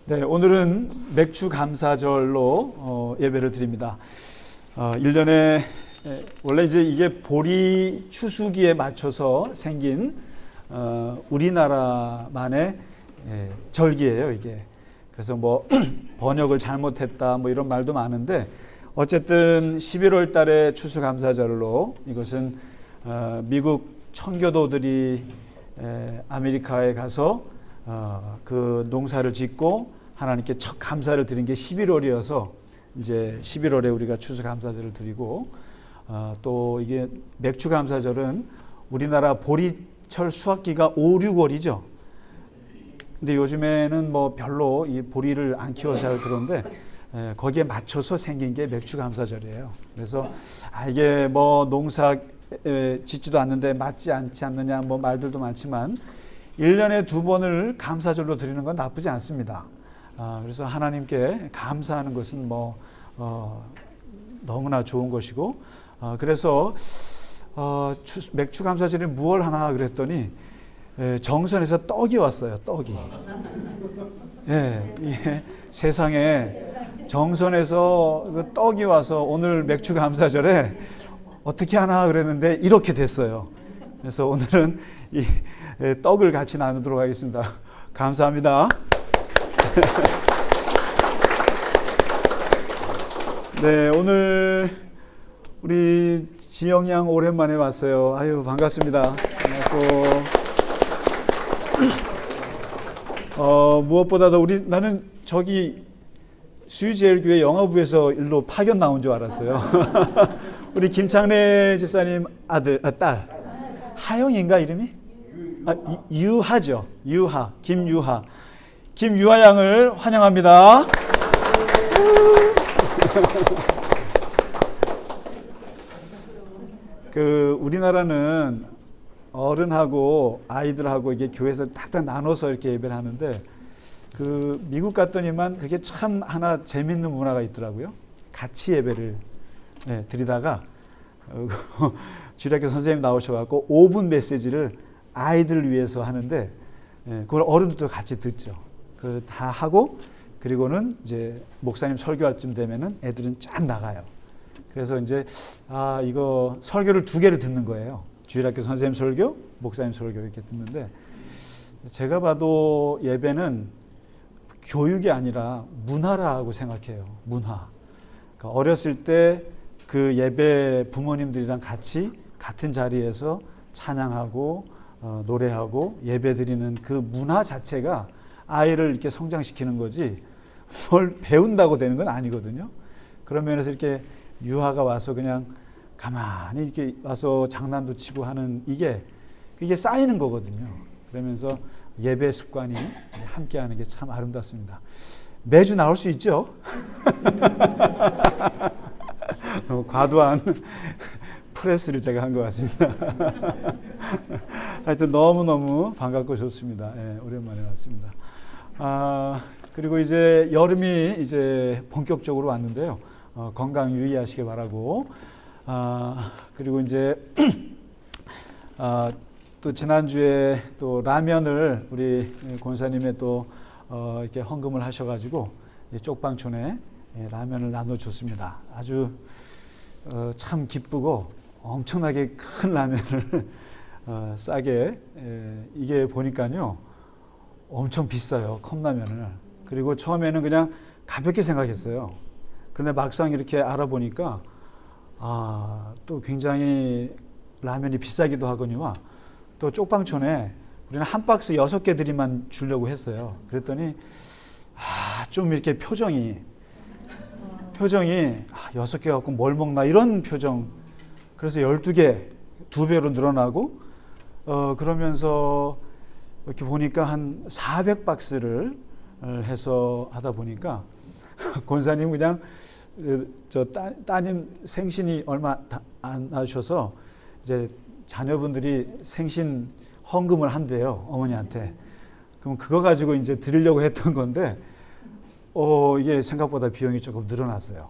네, 오늘은 맥주 감사절로 예배를 드립니다. 1년에 원래 이제 이게 보리 추수기에 맞춰서 생긴 우리나라만의 절기예요, 이게. 그래서 뭐 번역을 잘못했다 뭐 이런 말도 많은데 어쨌든 11월 달에 추수감사절로 이것은 미국 청교도들이 아메리카에 가서 그 농사를 짓고 하나님께 첫 감사를 드린 게 11월이어서 이제 11월에 우리가 추수감사절을 드리고 또 이게 맥주감사절은 우리나라 보리철 수확기가 5, 6월이죠. 근데 요즘에는 뭐 별로 이 보리를 안 키워서 잘 그런데 거기에 맞춰서 생긴 게 맥주감사절이에요. 그래서 이게 뭐 농사 짓지도 않는데 맞지 않지 않느냐 뭐 말들도 많지만 1년에 2번을 감사절로 드리는 건 나쁘지 않습니다. 그래서 하나님께 감사하는 것은 뭐 너무나 좋은 것이고 그래서 맥주 감사절에 무얼 하나 그랬더니 정선에서 떡이 왔어요. 떡이. 예, 세상에 정선에서 그 떡이 와서 오늘 맥주 감사절에 어떻게 하나 그랬는데 이렇게 됐어요. 그래서 오늘은 이 떡을 같이 나누도록 하겠습니다. 감사합니다. 네, 오늘 우리 지영 양 오랜만에 왔어요. 아유, 반갑습니다. 무엇보다도 나는 저기 수유제일교회 영화부에서 일로 파견 나온 줄 알았어요. 우리 김창래 집사님 딸 하영인가 이름이? 유하죠. 김유하 양을 환영합니다. 우리나라는 어른하고 아이들하고 이게 교회에서 딱딱 나눠서 이렇게 예배를 하는데 미국 갔더니만 그게 참 하나 재밌는 문화가 있더라고요. 같이 예배를 드리다가 주일학교 선생님 나오셔갖고 5분 메시지를 아이들을 위해서 하는데 그걸 어른들도 같이 듣죠. 다 하고 그리고는 이제 목사님 설교할 쯤 되면은 애들은 쫙 나가요. 그래서 이제 이거 설교를 2개를 듣는 거예요. 주일학교 선생님 설교, 목사님 설교 이렇게 듣는데 제가 봐도 예배는 교육이 아니라 문화라고 생각해요. 문화. 그러니까 어렸을 때 그 예배 부모님들이랑 같은 자리에서 찬양하고 노래하고 예배 드리는 그 문화 자체가 아이를 이렇게 성장시키는 거지 뭘 배운다고 되는 건 아니거든요. 그런 면에서 이렇게 유아가 와서 그냥 가만히 이렇게 와서 장난도 치고 하는 이게 쌓이는 거거든요. 그러면서 예배 습관이 함께 하는 게 참 아름답습니다. 매주 나올 수 있죠? 과도한 프레스를 제가 한 것 같습니다. 하여튼 너무너무 반갑고 좋습니다. 오랜만에 왔습니다. 그리고 이제 여름이 이제 본격적으로 왔는데요. 건강 유의하시기 바라고. 그리고 이제 또 지난주에 또 라면을 우리 권사님의 또 이렇게 헌금을 하셔가지고 쪽방촌에 라면을 나눠줬습니다. 아주 참 기쁘고 엄청나게 큰 라면을 싸게 이게 보니까요 엄청 비싸요. 컵라면을. 그리고 처음에는 그냥 가볍게 생각했어요. 그런데 막상 이렇게 알아보니까 또 굉장히 라면이 비싸기도 하거니와 또 쪽방촌에 우리는 한 박스 6개 드리만 주려고 했어요. 그랬더니 좀 이렇게 표정이 6개 갖고 뭘 먹나 이런 표정. 그래서 12개 2배로 늘어나고 그러면서 이렇게 보니까 한 400박스를 해서 하다 보니까 권사님 그냥 따님 생신이 얼마 안 나셔서 이제 자녀분들이 생신 헌금을 한대요. 어머니한테. 그럼 그거 가지고 이제 드리려고 했던 건데 이게 생각보다 비용이 조금 늘어났어요.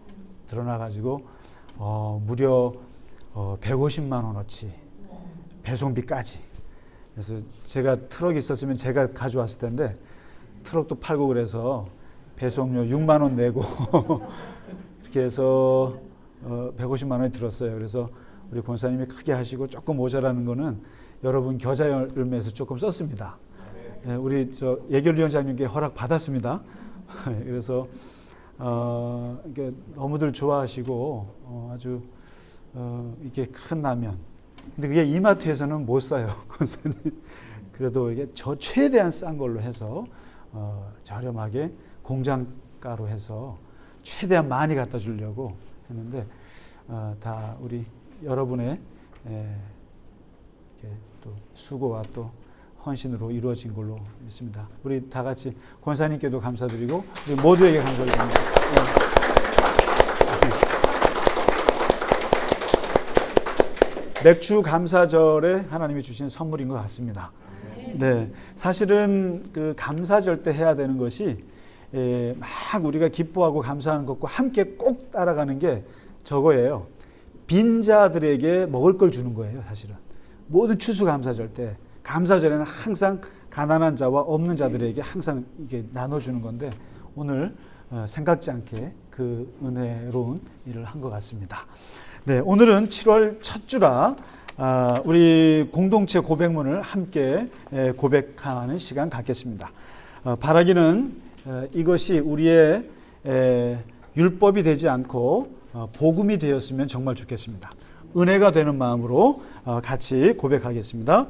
늘어나가지고 무려 150만 원어치 배송비까지. 그래서 제가 트럭이 있었으면 제가 가져왔을 텐데 트럭도 팔고 그래서 배송료 6만 원 내고 이렇게 해서 150만 원이 들었어요. 그래서 우리 권사님이 크게 하시고 조금 모자라는 거는 여러분 겨자 열매에서 조금 썼습니다. 우리 저 예결위원장님께 허락 받았습니다. 그래서 이게 너무들 좋아하시고 아주 이게 큰 라면. 근데 그게 이마트에서는 못 사요, 권사님. 그래도 이게 저 최대한 싼 걸로 해서 저렴하게 공장가로 해서 최대한 많이 갖다 주려고 했는데 다 우리 여러분의 또 수고와 또 헌신으로 이루어진 걸로 믿습니다. 우리 다 같이 권사님께도 감사드리고 우리 모두에게 감사드립니다. 맥주 감사절에 하나님이 주신 선물인 것 같습니다. 네, 사실은 그 감사절 때 해야 되는 것이 막 우리가 기뻐하고 감사하는 것과 함께 꼭 따라가는 게 저거예요. 빈자들에게 먹을 걸 주는 거예요, 사실은. 모든 추수감사절 때, 감사절에는 항상 가난한 자와 없는 자들에게 항상 이게 나눠주는 건데 오늘 생각지 않게 그 은혜로운 일을 한 것 같습니다. 네, 오늘은 7월 첫 주라 우리 공동체 고백문을 함께 고백하는 시간 갖겠습니다. 바라기는 이것이 우리의 율법이 되지 않고 복음이 되었으면 정말 좋겠습니다. 은혜가 되는 마음으로 같이 고백하겠습니다.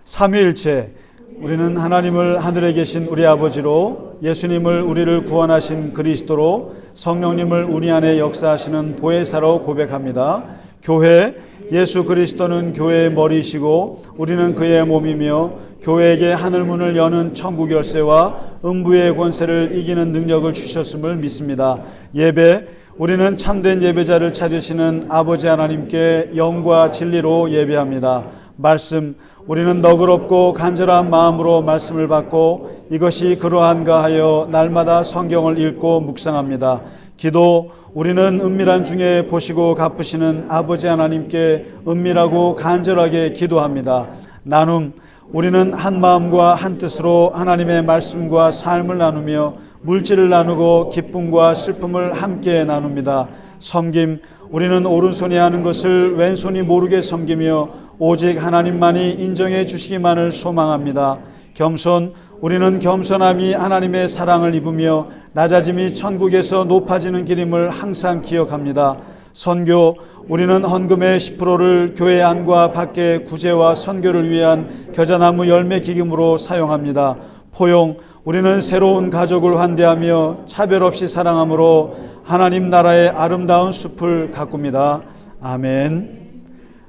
삼위일체 우리는 하나님을 하늘에 계신 우리 아버지로 예수님을 우리를 구원하신 그리스도로 성령님을 우리 안에 역사하시는 보혜사로 고백합니다. 교회 예수 그리스도는 교회의 머리이시고 우리는 그의 몸이며 교회에게 하늘문을 여는 천국 열쇠와 음부의 권세를 이기는 능력을 주셨음을 믿습니다. 예배 우리는 참된 예배자를 찾으시는 아버지 하나님께 영과 진리로 예배합니다. 말씀 우리는 너그럽고 간절한 마음으로 말씀을 받고 이것이 그러한가 하여 날마다 성경을 읽고 묵상합니다. 기도 우리는 은밀한 중에 보시고 갚으시는 아버지 하나님께 은밀하고 간절하게 기도합니다. 나눔 우리는 한 마음과 한 뜻으로 하나님의 말씀과 삶을 나누며 물질을 나누고 기쁨과 슬픔을 함께 나눕니다. 섬김 우리는 오른손이 하는 것을 왼손이 모르게 섬기며 오직 하나님만이 인정해 주시기만을 소망합니다. 겸손 우리는 겸손함이 하나님의 사랑을 입으며 낮아짐이 천국에서 높아지는 길임을 항상 기억합니다. 선교 우리는 헌금의 10%를 교회 안과 밖의 구제와 선교를 위한 겨자나무 열매 기금으로 사용합니다. 포용 우리는 새로운 가족을 환대하며 차별 없이 사랑함으로 하나님 나라의 아름다운 숲을 가꿉니다. 아멘.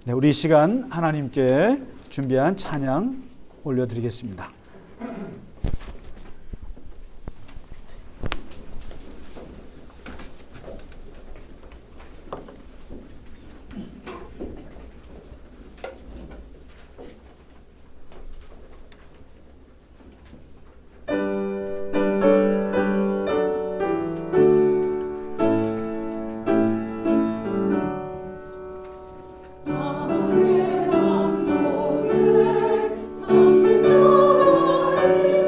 네, 우리 시간 하나님께 준비한 찬양 올려드리겠습니다. 나의 맘속에 잠든 별이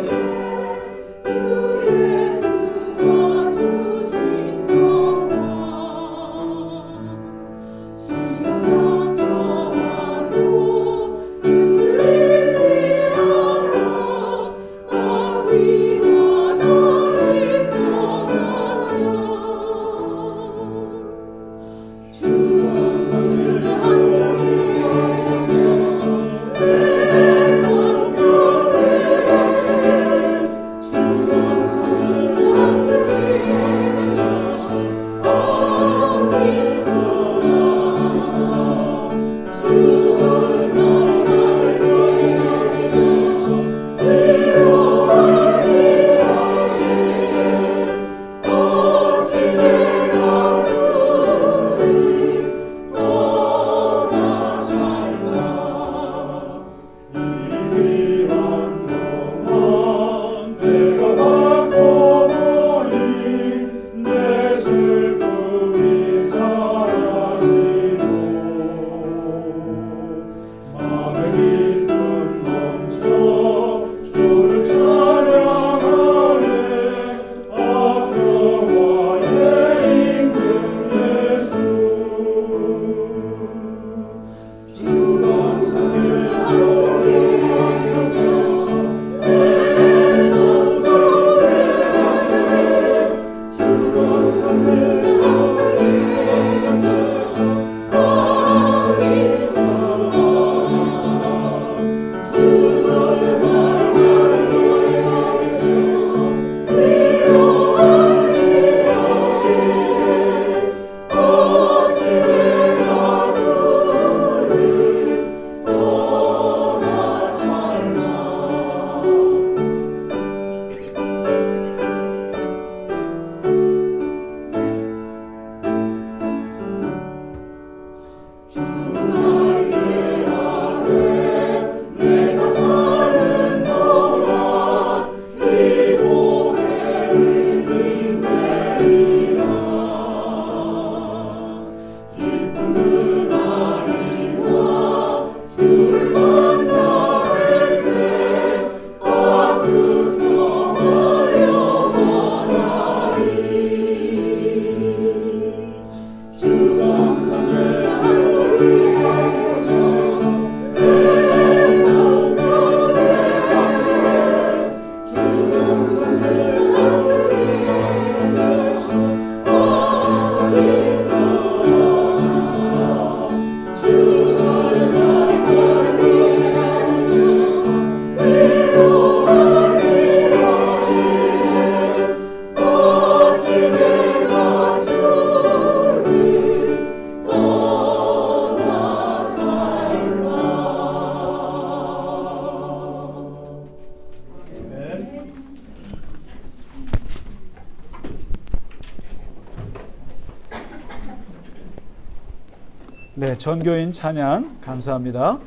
네, 전교인 찬양 감사합니다.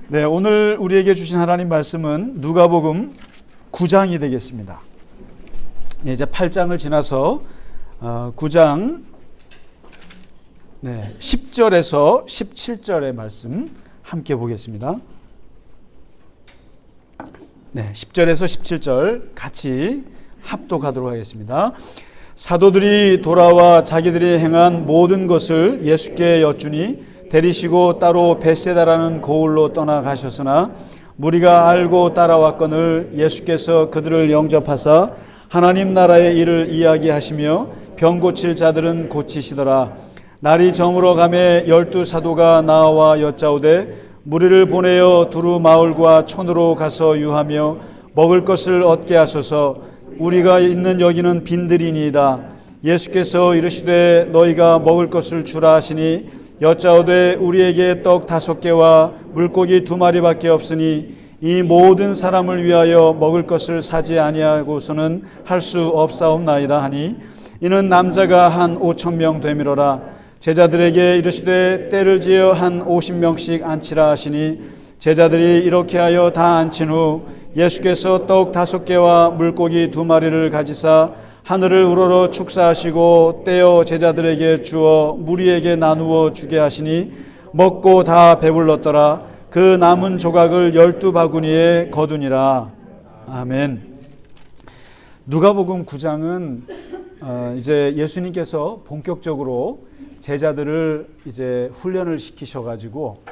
네, 오늘 우리에게 주신 하나님 말씀은 누가복음 9장이 되겠습니다. 네, 이제 8장을 지나서 9장 10절에서 17절의 말씀 함께 보겠습니다. 네, 10절에서 17절 같이 합독하도록 하겠습니다. 사도들이 돌아와 자기들이 행한 모든 것을 예수께 여쭈니 데리시고 따로 벳세다라는 고을로 떠나가셨으나 무리가 알고 따라왔거늘 예수께서 그들을 영접하사 하나님 나라의 일을 이야기하시며 병 고칠 자들은 고치시더라. 날이 저물어 가매 12 사도가 나와 여짜오되 무리를 보내어 두루 마을과 촌으로 가서 유하며 먹을 것을 얻게 하소서. 우리가 있는 여기는 빈들이니이다. 예수께서 이르시되 너희가 먹을 것을 주라 하시니 여짜오되 우리에게 떡 5개와 물고기 2마리밖에 없으니 이 모든 사람을 위하여 먹을 것을 사지 아니하고서는 할 수 없사옵나이다 하니 이는 남자가 한 5,000명 되미로라. 제자들에게 이르시되 때를 지어 한 50명씩 앉히라 하시니 제자들이 이렇게 하여 다 앉힌 후 예수께서 떡 5개와 물고기 2마리를 가지사 하늘을 우러러 축사하시고 떼어 제자들에게 주어 무리에게 나누어 주게 하시니 먹고 다 배불렀더라. 그 남은 조각을 12바구니에 거두니라. 아멘. 누가복음 9장은 이제 예수님께서 본격적으로 제자들을 이제 훈련을 시키셔가지고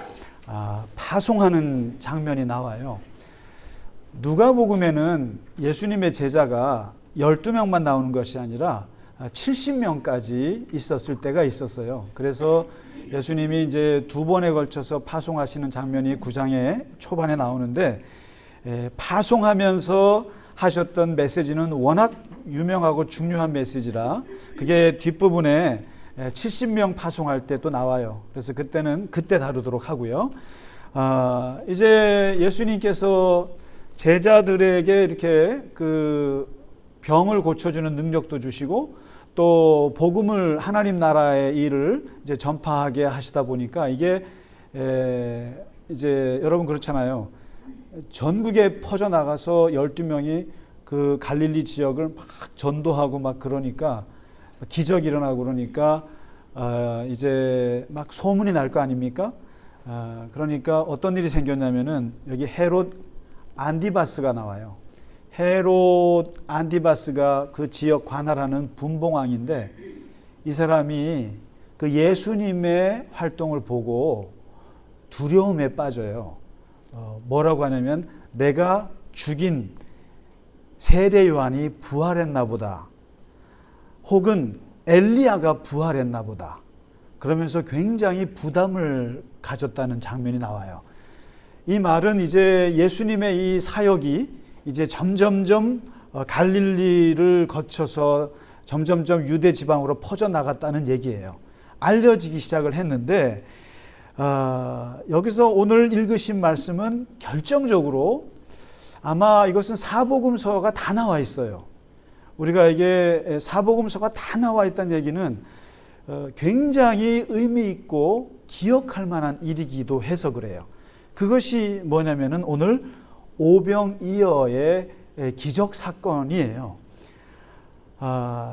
파송하는 장면이 나와요. 누가복음에는 예수님의 제자가 12명만 나오는 것이 아니라 70명까지 있었을 때가 있었어요. 그래서 예수님이 이제 2번에 걸쳐서 파송하시는 장면이 9장의 초반에 나오는데 파송하면서 하셨던 메시지는 워낙 유명하고 중요한 메시지라 그게 뒷부분에 70명 파송할 때 또 나와요. 그래서 그때는 그때 다루도록 하고요. 이제 예수님께서 제자들에게 이렇게 그 병을 고쳐주는 능력도 주시고 또 복음을 하나님 나라의 일을 이제 전파하게 하시다 보니까 이게 이제 여러분 그렇잖아요. 전국에 퍼져 나가서 12명이 그 갈릴리 지역을 막 전도하고 막 그러니까 기적이 일어나고 그러니까 이제 막 소문이 날 거 아닙니까? 그러니까 어떤 일이 생겼냐면은 여기 헤롯 안디바스가 나와요. 헤롯 안디바스가 그 지역 관할하는 분봉왕인데 이 사람이 그 예수님의 활동을 보고 두려움에 빠져요. 뭐라고 하냐면 내가 죽인 세례 요한이 부활했나 보다. 혹은 엘리야가 부활했나 보다. 그러면서 굉장히 부담을 가졌다는 장면이 나와요. 이 말은 이제 예수님의 이 사역이 이제 점점점 갈릴리를 거쳐서 점점점 유대 지방으로 퍼져 나갔다는 얘기예요. 알려지기 시작을 했는데 여기서 오늘 읽으신 말씀은 결정적으로 아마 이것은 사복음서가 다 나와 있어요. 우리가 이게 사복음서가 다 나와 있다는 얘기는 굉장히 의미 있고 기억할 만한 일이기도 해서 그래요. 그것이 뭐냐면은 오늘 오병이어의 기적 사건이에요.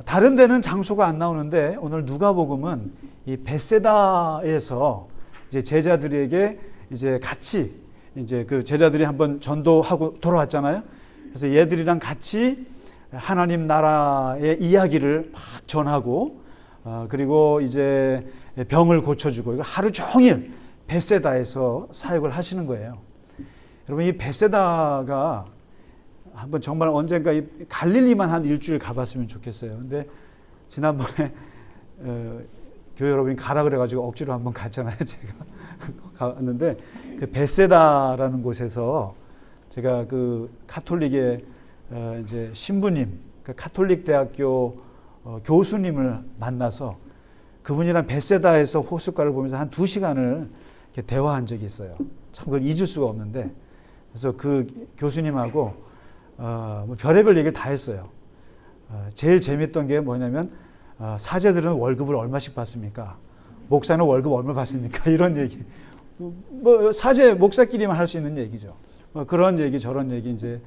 다른 데는 장소가 안 나오는데 오늘 누가복음은 이 벳세다에서 이제 제자들에게 이제 같이 이제 그 제자들이 한번 전도하고 돌아왔잖아요. 그래서 얘들이랑 같이 하나님 나라의 이야기를 막 전하고 그리고 이제 병을 고쳐주고 이거 하루 종일 벳세다에서 사역을 하시는 거예요. 여러분 이 벳세다가 한번 정말 언젠가 이 갈릴리만 한 일주일 가봤으면 좋겠어요. 근데 지난번에 교회 여러분이 가라 그래가지고 억지로 한번 갔잖아요. 제가 갔는데 그 벳세다라는 곳에서 제가 그 카톨릭의 이제 신부님, 그 카톨릭 대학교 교수님을 만나서 그분이랑 벳세다에서 호숫가를 보면서 한 2시간을 이렇게 대화한 적이 있어요. 참 그걸 잊을 수가 없는데 그래서 그 교수님하고 뭐 별의별 얘기를 다 했어요. 제일 재밌던 게 뭐냐면 사제들은 월급을 얼마씩 받습니까? 목사는 월급 얼마 받습니까? 이런 얘기. 뭐 사제 목사끼리만 할 수 있는 얘기죠. 뭐 그런 얘기 저런 얘기 이제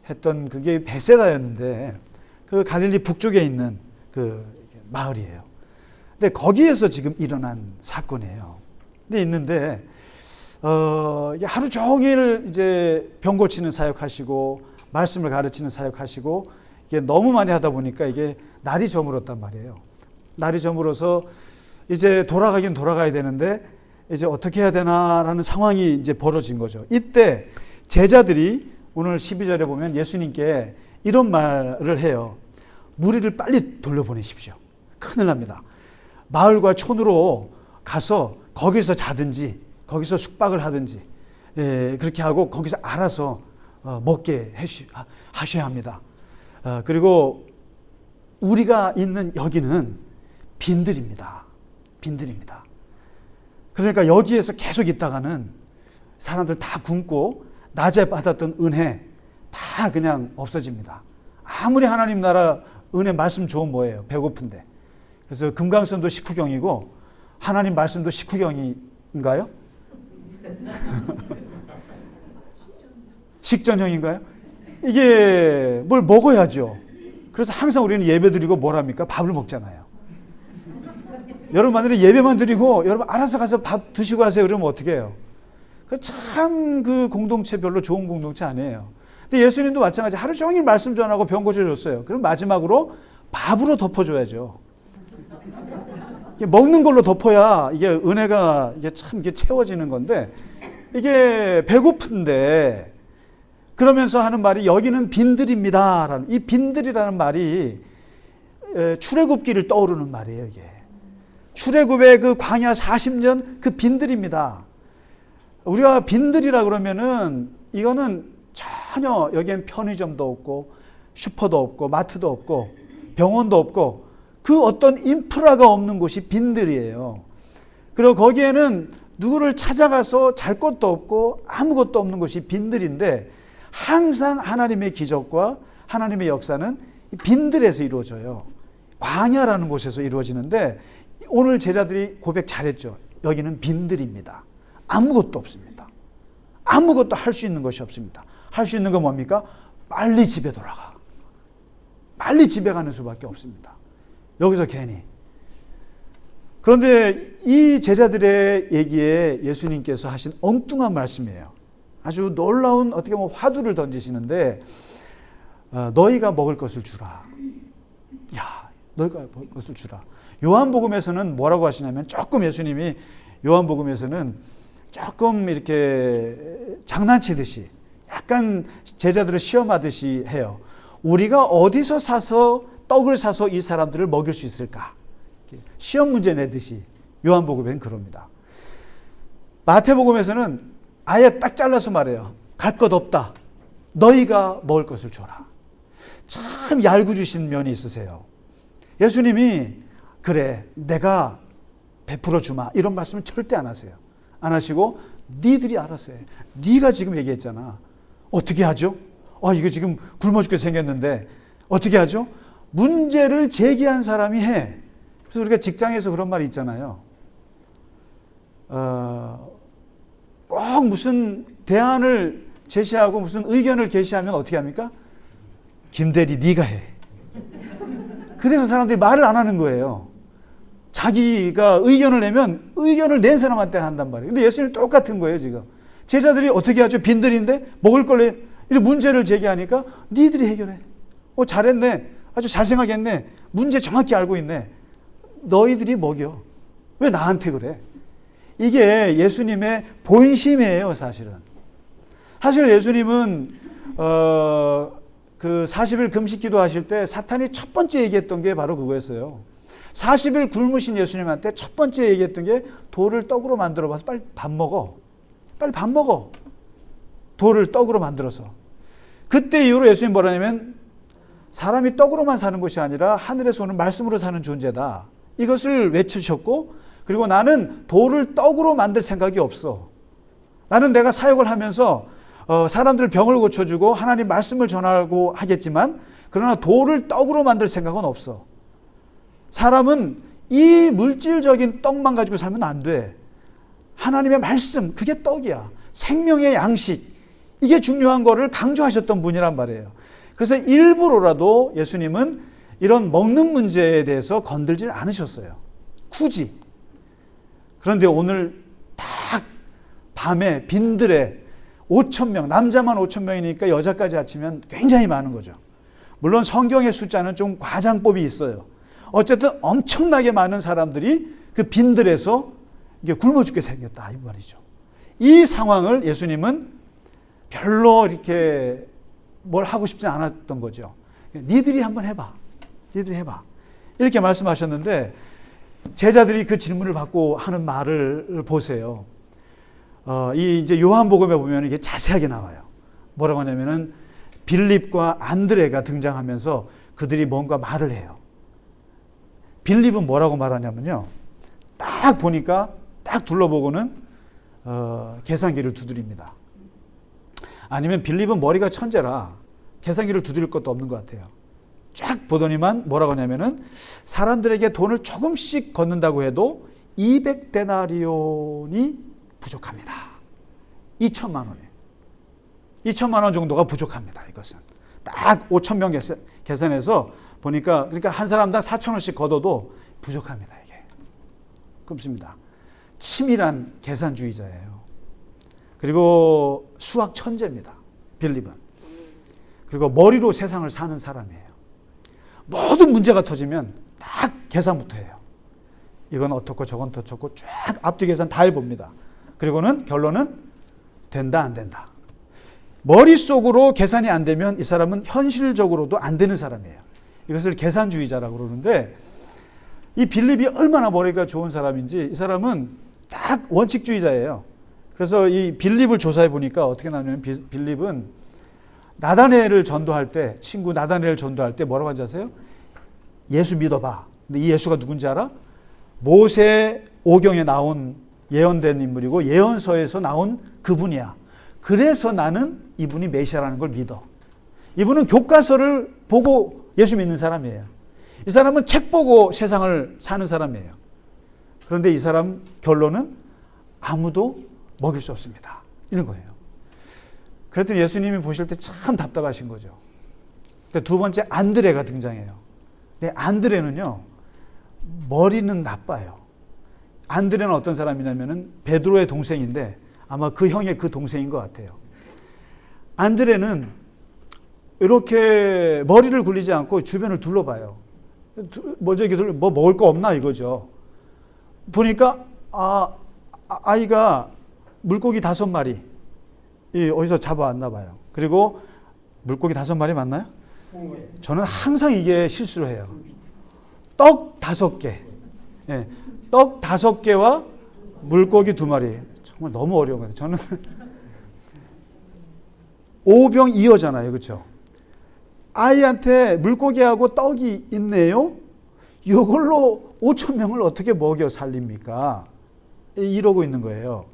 했던 그게 베세다였는데 그 갈릴리 북쪽에 있는 그 마을이에요. 근데 거기에서 지금 일어난 사건이에요. 근데 있는데 이게 하루 종일 이제 병 고치는 사역하시고 말씀을 가르치는 사역하시고 이게 너무 많이 하다 보니까 이게 날이 저물었단 말이에요. 날이 저물어서 이제 돌아가긴 돌아가야 되는데 이제 어떻게 해야 되나라는 상황이 이제 벌어진 거죠. 이때 제자들이 오늘 12절에 보면 예수님께 이런 말을 해요. 무리를 빨리 돌려보내십시오. 큰일 납니다. 마을과 촌으로 가서 거기서 자든지 거기서 숙박을 하든지 그렇게 하고 거기서 알아서 먹게 하셔야 합니다. 그리고 우리가 있는 여기는 빈들입니다. 빈들입니다. 그러니까 여기에서 계속 있다가는 사람들 다 굶고 낮에 받았던 은혜 다 그냥 없어집니다. 아무리 하나님 나라 은혜 말씀 좋은 뭐예요? 배고픈데. 그래서 금강선도 식후경이고 하나님 말씀도 식후경인가요? 식전형인가요? 이게 뭘 먹어야죠. 그래서 항상 우리는 예배 드리고 뭘 합니까? 밥을 먹잖아요. 여러분 만약에 예배만 드리고 여러분 알아서 가서 밥 드시고 하세요. 그러면 어떻게 해요? 참 그 공동체 별로 좋은 공동체 아니에요. 근데 예수님도 마찬가지 하루 종일 말씀 전하고 병 고쳐줬어요. 그럼 마지막으로 밥으로 덮어줘야죠. 이게 먹는 걸로 덮어야 이게 은혜가 이게 참 이게 채워지는 건데 이게 배고픈데 그러면서 하는 말이 여기는 빈들입니다라는 이 빈들이라는 말이 출애굽기를 떠오르는 말이에요. 이게 출애굽의 그 광야 40년 그 빈들입니다. 우리가 빈들이라 그러면은 이거는 전혀 여기엔 편의점도 없고 슈퍼도 없고 마트도 없고 병원도 없고 그 어떤 인프라가 없는 곳이 빈들이에요. 그리고 거기에는 누구를 찾아가서 잘 것도 없고 아무것도 없는 곳이 빈들인데 항상 하나님의 기적과 하나님의 역사는 빈들에서 이루어져요. 광야라는 곳에서 이루어지는데 오늘 제자들이 고백 잘했죠. 여기는 빈들입니다. 아무것도 없습니다. 아무것도 할 수 있는 것이 없습니다. 할 수 있는 건 뭡니까? 빨리 집에 돌아가. 빨리 집에 가는 수밖에 없습니다. 여기서 괜히. 그런데 이 제자들의 얘기에 예수님께서 하신 엉뚱한 말씀이에요. 아주 놀라운 어떻게 보면 화두를 던지시는데 너희가 먹을 것을 주라. 야, 너희가 먹을 것을 주라. 요한복음에서는 뭐라고 하시냐면 조금 예수님이 요한복음에서는 조금 이렇게 장난치듯이 약간 제자들을 시험하듯이 해요. 우리가 어디서 사서 떡을 사서 이 사람들을 먹일 수 있을까? 시험 문제 내듯이 요한복음엔 그럽니다. 마태복음에서는 아예 딱 잘라서 말해요. 갈 것 없다. 너희가 먹을 것을 줘라. 참 얄궂으신 면이 있으세요. 예수님이 그래 내가 베풀어 주마 이런 말씀을 절대 안 하세요. 안 하시고 니들이 알아서 해. 네가 지금 얘기했잖아. 어떻게 하죠? 이거 지금 굶어 죽게 생겼는데 어떻게 하죠? 문제를 제기한 사람이 해. 그래서 우리가 직장에서 그런 말이 있잖아요. 꼭 무슨 대안을 제시하고 무슨 의견을 제시하면 어떻게 합니까? 김대리 네가 해. 그래서 사람들이 말을 안 하는 거예요. 자기가 의견을 내면 의견을 낸 사람한테 한단 말이에요. 근데 예수님 똑같은 거예요 지금. 제자들이 어떻게 하죠? 빈들인데 먹을 걸 이렇게 문제를 제기하니까 니들이 해결해. 잘했네. 아주 잘 생각했네. 문제 정확히 알고 있네. 너희들이 먹여. 왜 나한테 그래? 이게 예수님의 본심이에요 사실은. 사실 예수님은 그 40일 금식 기도하실 때 사탄이 첫 번째 얘기했던 게 바로 그거였어요. 40일 굶으신 예수님한테 첫 번째 얘기했던 게 돌을 떡으로 만들어 봐서 빨리 밥 먹어. 빨리 밥 먹어. 돌을 떡으로 만들어서. 그때 이후로 예수님 뭐라냐면 사람이 떡으로만 사는 것이 아니라 하늘에서 오는 말씀으로 사는 존재다. 이것을 외치셨고 그리고 나는 돌을 떡으로 만들 생각이 없어. 나는 내가 사역을 하면서 사람들 병을 고쳐주고 하나님 말씀을 전하고 하겠지만 그러나 돌을 떡으로 만들 생각은 없어. 사람은 이 물질적인 떡만 가지고 살면 안 돼. 하나님의 말씀, 그게 떡이야. 생명의 양식, 이게 중요한 거를 강조하셨던 분이란 말이에요. 그래서 일부러라도 예수님은 이런 먹는 문제에 대해서 건들지 않으셨어요. 굳이. 그런데 오늘 딱 밤에 빈들에 5,000명, 남자만 5,000명이니까 여자까지 합치면 굉장히 많은 거죠. 물론 성경의 숫자는 좀 과장법이 있어요. 어쨌든 엄청나게 많은 사람들이 그 빈들에서 이게 굶어 죽게 생겼다 이 말이죠. 이 상황을 예수님은 별로 이렇게 뭘 하고 싶지 않았던 거죠. 니들이 한번 해봐. 니들이 해봐. 이렇게 말씀하셨는데 제자들이 그 질문을 받고 하는 말을 보세요. 이 이제 요한복음에 보면 이게 자세하게 나와요. 뭐라고 하냐면은 빌립과 안드레가 등장하면서 그들이 뭔가 말을 해요. 빌립은 뭐라고 말하냐면요. 딱 보니까 딱 둘러보고는 계산기를 두드립니다. 아니면 빌립은 머리가 천재라 계산기를 두드릴 것도 없는 것 같아요. 쫙 보더니만 뭐라고 하냐면은 사람들에게 돈을 조금씩 걷는다고 해도 200데나리온이 부족합니다. 2천만 원에. 2천만 원 정도가 부족합니다. 이것은. 딱 5,000명 계산해서 보니까 그러니까 한 사람당 4,000원씩 걷어도 부족합니다. 이게. 그렇습니다. 치밀한 계산주의자예요. 그리고 수학 천재입니다. 빌립은. 그리고 머리로 세상을 사는 사람이에요. 모든 문제가 터지면 딱 계산부터 해요. 이건 어떻고 저건 어떻고 쫙 앞뒤 계산 다 해봅니다. 그리고는 결론은 된다 안 된다. 머릿속으로 계산이 안 되면 이 사람은 현실적으로도 안 되는 사람이에요. 이것을 계산주의자라고 그러는데 이 빌립이 얼마나 머리가 좋은 사람인지 이 사람은 딱 원칙주의자예요. 그래서 이 빌립을 조사해 보니까 어떻게 나오냐면 빌립은 나다나엘을 전도할 때 친구 나다나엘을 전도할 때 뭐라고 하는지 아세요? 예수 믿어봐. 근데 이 예수가 누군지 알아? 모세 오경에 나온 예언된 인물이고 예언서에서 나온 그분이야. 그래서 나는 이분이 메시아라는 걸 믿어. 이분은 교과서를 보고 예수 믿는 사람이에요. 이 사람은 책 보고 세상을 사는 사람이에요. 그런데 이 사람 결론은 아무도 먹일 수 없습니다. 이런 거예요. 그랬더니 예수님이 보실 때 참 답답하신 거죠. 두 번째 안드레가 등장해요. 근데 안드레는요. 머리는 나빠요. 안드레는 어떤 사람이냐면은 베드로의 동생인데 아마 그 형의 그 동생인 것 같아요. 안드레는 이렇게 머리를 굴리지 않고 주변을 둘러봐요. 뭐 먹을 거 없나 이거죠. 보니까 아이가 물고기 5마리 어디서 잡아왔나 봐요. 그리고 물고기 5마리 맞나요? 저는 항상 이게 실수를 해요. 떡 5개. 예, 떡 5개와 물고기 2마리. 정말 너무 어려운 거예요. 저는 오병이어잖아요. 그렇죠? 아이한테 물고기하고 떡이 있네요. 이걸로 5,000명을 어떻게 먹여 살립니까? 이러고 있는 거예요.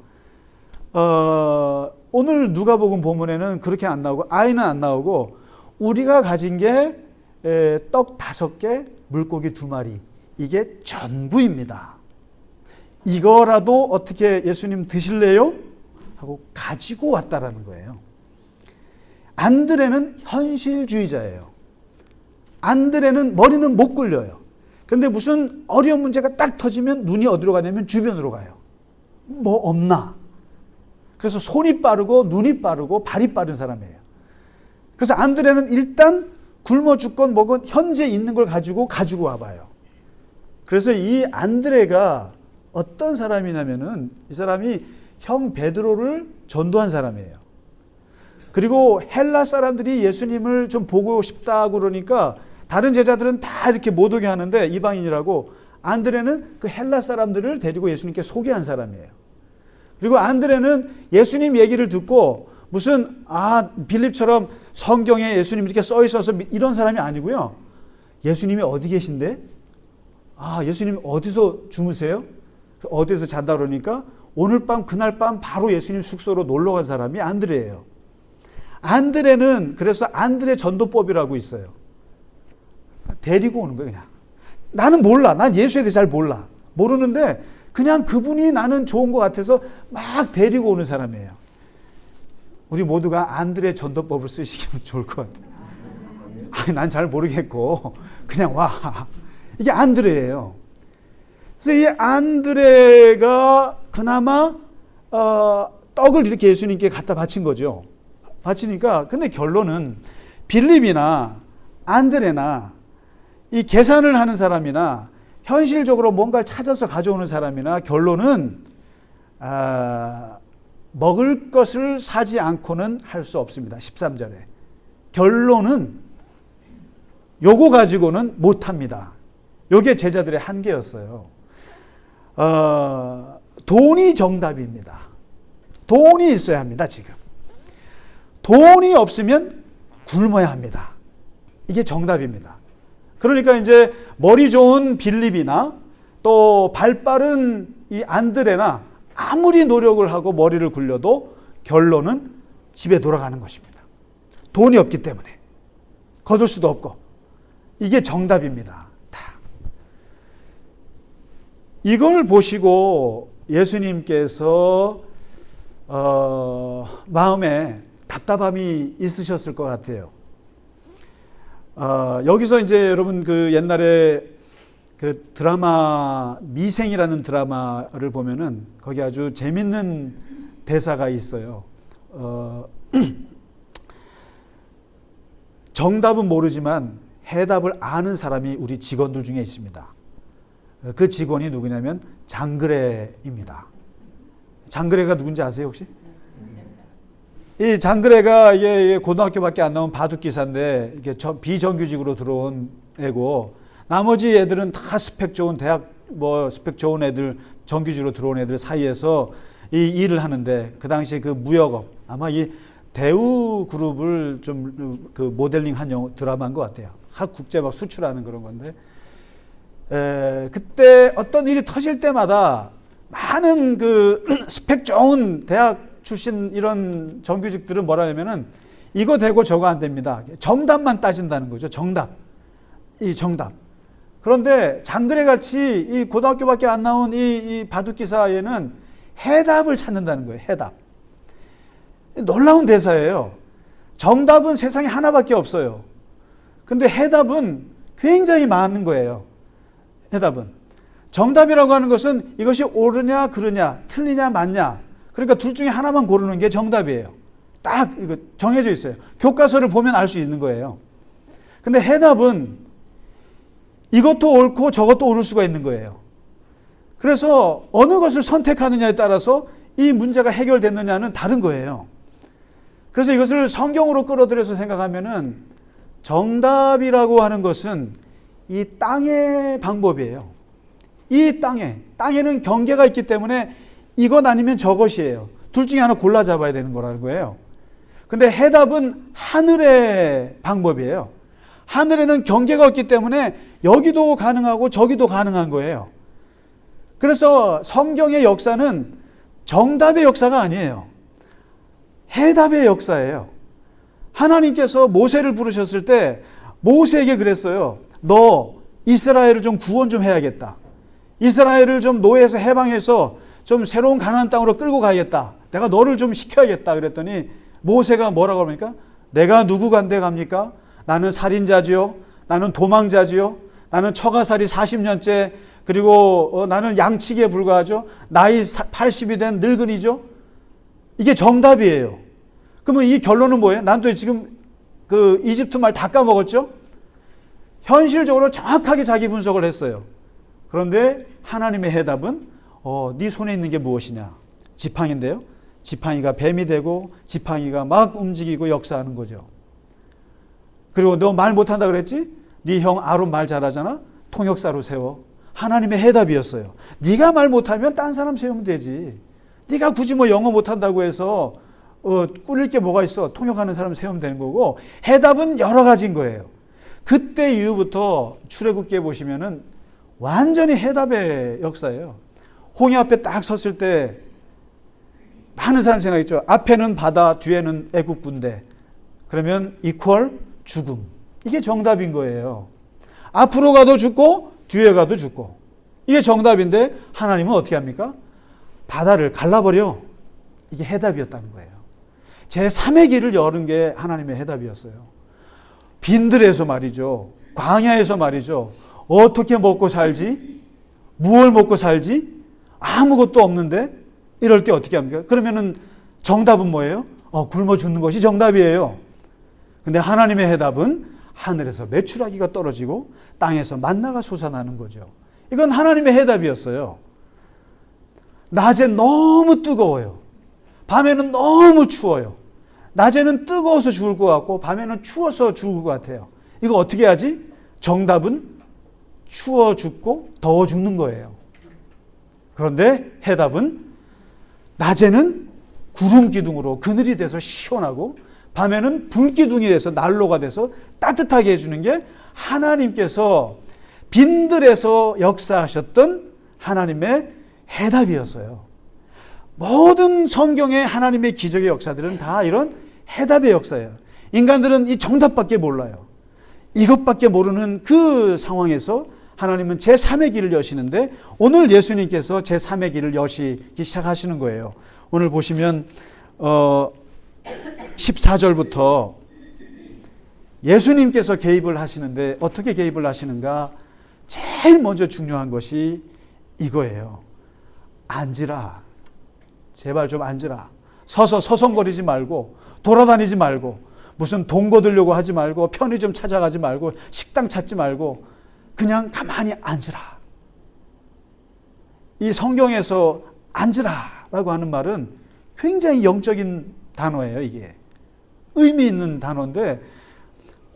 오늘 누가복음 본문에는 그렇게 안 나오고 아이는 안 나오고 우리가 가진 게 떡 5개, 물고기 2마리 이게 전부입니다. 이거라도 어떻게 예수님 드실래요? 하고 가지고 왔다라는 거예요. 안드레는 현실주의자예요. 안드레는 머리는 못 굴려요. 그런데 무슨 어려운 문제가 딱 터지면 눈이 어디로 가냐면 주변으로 가요. 뭐 없나? 그래서 손이 빠르고 눈이 빠르고 발이 빠른 사람이에요. 그래서 안드레는 일단 굶어 죽건 뭐건 현재 있는 걸 가지고 와봐요. 그래서 이 안드레가 어떤 사람이냐면은 이 사람이 형 베드로를 전도한 사람이에요. 그리고 헬라 사람들이 예수님을 좀 보고 싶다고 그러니까 다른 제자들은 다 이렇게 못 오게 하는데 이방인이라고 안드레는 그 헬라 사람들을 데리고 예수님께 소개한 사람이에요. 그리고 안드레는 예수님 얘기를 듣고 무슨 빌립처럼 성경에 예수님 이렇게 써 있어서 이런 사람이 아니고요. 예수님이 어디 계신데? 예수님 어디서 주무세요? 어디서 잔다 그러니까 오늘 밤 그날 밤 바로 예수님 숙소로 놀러 간 사람이 안드레예요. 안드레는 그래서 안드레 전도법이라고 있어요. 데리고 오는 거예요. 그냥 나는 몰라. 난 예수에 대해 잘 몰라. 모르는데 그냥 그분이 나는 좋은 것 같아서 막 데리고 오는 사람이에요. 우리 모두가 안드레 전도법을 쓰시면 좋을 것 같아요. 아니, 난 잘 모르겠고 그냥 와. 이게 안드레예요. 그래서 이 안드레가 그나마 떡을 이렇게 예수님께 갖다 바친 거죠. 바치니까 근데 결론은 빌립이나 안드레나 이 계산을 하는 사람이나 현실적으로 뭔가 찾아서 가져오는 사람이나 결론은 먹을 것을 사지 않고는 할 수 없습니다. 13절에. 결론은 요거 가지고는 못합니다. 요게 제자들의 한계였어요. 돈이 정답입니다. 돈이 있어야 합니다. 지금. 돈이 없으면 굶어야 합니다. 이게 정답입니다. 그러니까 이제 머리 좋은 빌립이나 또 발 빠른 이 안드레나 아무리 노력을 하고 머리를 굴려도 결론은 집에 돌아가는 것입니다. 돈이 없기 때문에 거둘 수도 없고 이게 정답입니다. 다. 이걸 보시고 예수님께서 마음에 답답함이 있으셨을 것 같아요. 여기서 이제 여러분 그 옛날에 그 드라마 미생이라는 드라마를 보면은 거기 아주 재밌는 대사가 있어요. 정답은 모르지만 해답을 아는 사람이 우리 직원들 중에 있습니다. 그 직원이 누구냐면 장그래입니다. 장그래가 누군지 아세요 혹시? 이 장그래가 이게 고등학교밖에 안 나온 바둑기사인데 이게 비정규직으로 들어온 애고 나머지 애들은 다 스펙 좋은 대학 스펙 좋은 애들 정규직으로 들어온 애들 사이에서 이 일을 하는데 그 당시 그 무역업 아마 이 대우 그룹을 좀 그 모델링한 드라마인 것 같아요. 국제 막 수출하는 그런 건데 그때 어떤 일이 터질 때마다 많은 그 스펙 좋은 대학 출신 이런 정규직들은 뭐라냐면은 이거 되고 저거 안 됩니다. 정답만 따진다는 거죠. 정답. 그런데 장그래 같이 이 고등학교밖에 안 나온 이 바둑기사에는 해답을 찾는다는 거예요. 해답. 놀라운 대사예요. 정답은 세상에 하나밖에 없어요. 근데 해답은 굉장히 많은 거예요. 해답은. 정답이라고 하는 것은 이것이 옳으냐, 그르냐, 틀리냐, 맞냐. 그러니까 둘 중에 하나만 고르는 게 정답이에요. 딱 이거 정해져 있어요. 교과서를 보면 알 수 있는 거예요. 근데 해답은 이것도 옳고 저것도 옳을 수가 있는 거예요. 그래서 어느 것을 선택하느냐에 따라서 이 문제가 해결됐느냐는 다른 거예요. 그래서 이것을 성경으로 끌어들여서 생각하면은 정답이라고 하는 것은 이 땅의 방법이에요. 이 땅에는 경계가 있기 때문에 이것 아니면 저것이에요. 둘 중에 하나 골라 잡아야 되는 거라는 거예요. 근데 해답은 하늘의 방법이에요. 하늘에는 경계가 없기 때문에 여기도 가능하고 저기도 가능한 거예요. 그래서 성경의 역사는 정답의 역사가 아니에요. 해답의 역사예요. 하나님께서 모세를 부르셨을 때 모세에게 그랬어요. 너 이스라엘을 좀 구원 좀 해야겠다. 이스라엘을 좀 노예에서 해방해서 좀 새로운 가나안 땅으로 끌고 가야겠다. 내가 너를 좀 시켜야겠다. 그랬더니 모세가 뭐라고 합니까? 내가 누구 간데 갑니까? 나는 살인자지요. 나는 도망자지요. 나는 처가살이 40년째 그리고 나는 양치기에 불과하죠. 나이 80이 된 늙은이죠. 이게 정답이에요. 그러면 이 결론은 뭐예요? 난 또 지금 그 이집트 말 다 까먹었죠? 현실적으로 정확하게 자기 분석을 했어요. 그런데 하나님의 해답은 네 손에 있는 게 무엇이냐? 지팡이인데요. 지팡이가 뱀이 되고 지팡이가 막 움직이고 역사하는 거죠. 그리고 너 말 못한다 그랬지? 네 형 아론 말 잘하잖아? 통역사로 세워. 하나님의 해답이었어요. 네가 말 못하면 딴 사람 세우면 되지. 네가 굳이 뭐 영어 못한다고 해서 꿀릴 게 뭐가 있어. 통역하는 사람 세우면 되는 거고 해답은 여러 가지인 거예요. 그때 이후부터 출애굽기에 보시면은 완전히 해답의 역사예요. 홍해 앞에 딱 섰을 때 많은 사람 생각했죠. 앞에는 바다, 뒤에는 애국 군대. 그러면 이퀄 죽음. 이게 정답인 거예요. 앞으로 가도 죽고 뒤에 가도 죽고. 이게 정답인데 하나님은 어떻게 합니까? 바다를 갈라버려. 이게 해답이었다는 거예요. 제3의 길을 여는 게 하나님의 해답이었어요. 빈들에서 말이죠. 광야에서 말이죠. 어떻게 먹고 살지? 무엇을 먹고 살지? 아무것도 없는데 이럴 때 어떻게 합니까? 그러면은 정답은 뭐예요? 굶어 죽는 것이 정답이에요. 근데 하나님의 해답은 하늘에서 메추라기가 떨어지고 땅에서 만나가 솟아나는 거죠. 이건 하나님의 해답이었어요. 낮에 너무 뜨거워요. 밤에는 너무 추워요. 낮에는 뜨거워서 죽을 것 같고 밤에는 추워서 죽을 것 같아요. 이거 어떻게 하지? 정답은 추워 죽고 더워 죽는 거예요. 그런데 해답은 낮에는 구름 기둥으로 그늘이 돼서 시원하고 밤에는 불 기둥이 돼서 난로가 돼서 따뜻하게 해주는 게 하나님께서 빈들에서 역사하셨던 하나님의 해답이었어요. 모든 성경의 하나님의 기적의 역사들은 다 이런 해답의 역사예요. 인간들은 이 정답밖에 몰라요. 이것밖에 모르는 그 상황에서 하나님은 제3의 길을 여시는데 오늘 예수님께서 제3의 길을 여시기 시작하시는 거예요. 오늘 보시면 14절부터 예수님께서 개입을 하시는데 어떻게 개입을 하시는가? 제일 먼저 중요한 것이 이거예요. 앉으라. 제발 좀 앉으라. 서서 서성거리지 말고 돌아다니지 말고 무슨 돈 거두려고 하지 말고 편의점 찾아가지 말고 식당 찾지 말고 그냥 가만히 앉으라. 이 성경에서 앉으라라고 하는 말은 굉장히 영적인 단어예요. 이게 의미 있는 단어인데